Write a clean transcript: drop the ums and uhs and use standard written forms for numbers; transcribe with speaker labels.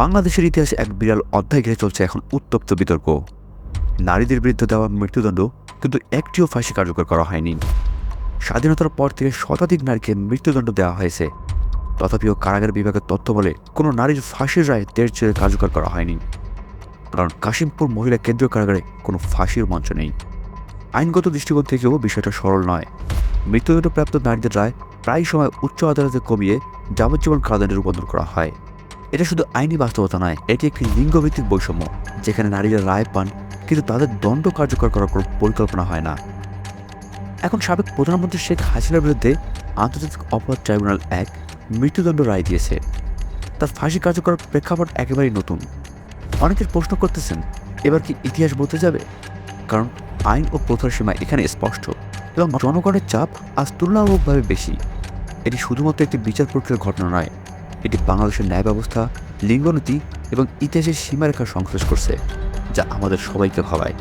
Speaker 1: বাংলাদেশের ইতিহাসে এক বিরল অধ্যায় ঘিরে চলছে এখন উত্তপ্ত বিতর্ক। নারীদের বিরুদ্ধে দেওয়া মৃত্যুদণ্ড কিন্তু একটিও ফাঁসি কার্যকর করা হয়নি। স্বাধীনতার পর থেকে শতাধিক নারীকে মৃত্যুদণ্ড দেওয়া হয়েছে, তথাপিও কারাগার বিভাগের তথ্য বলে কোনো নারীর ফাঁসির রায় দেড় চেয়ে কার্যকর করা হয়নি। কারণ কাশিমপুর মহিলা কেন্দ্রীয় কারাগারে কোনো ফাঁসির মঞ্চ নেই। আইনগত দৃষ্টিকোণ থেকেও বিষয়টা সরল নয়। মৃত্যুদণ্ডপ্রাপ্ত নারীদের রায় প্রায় সময় উচ্চ আদালতে কমিয়ে যাবজ্জীবন কারাদণ্ডে রূপান্তর করা হয়। এটা শুধু আইনি বাস্তবতা নয়, এটি একটি লিঙ্গভিত্তিক বৈষম্য, যেখানে নারীরা রায় পান কিন্তু তাদের দণ্ড কার্যকর করার কোনো পরিকল্পনা হয় না। এখন সাবেক প্রধানমন্ত্রী শেখ হাসিনার বিরুদ্ধে আন্তর্জাতিক অপরাধ ট্রাইব্যুনাল এক মৃত্যুদণ্ড রায় দিয়েছে। তার ফাঁসি কার্যকর প্রেক্ষাপট একেবারেই নতুন। অনেকের প্রশ্ন করতেছেন, এবার কি ইতিহাস বলতে যাবে? কারণ আইন ও প্রথার সীমা এখানে স্পষ্ট এবং জনগণের চাপ আজ তুলনামূলকভাবে বেশি। এটি শুধুমাত্র একটি বিচার প্রক্রিয়ার ঘটনা নয়, এটি বাংলাদেশের ন্যায় ব্যবস্থা, লিঙ্গনীতি এবং ইতিহাসের সীমারেখার সংশ্লেষ করছে, যা আমাদের সবাইকে ভাবায়।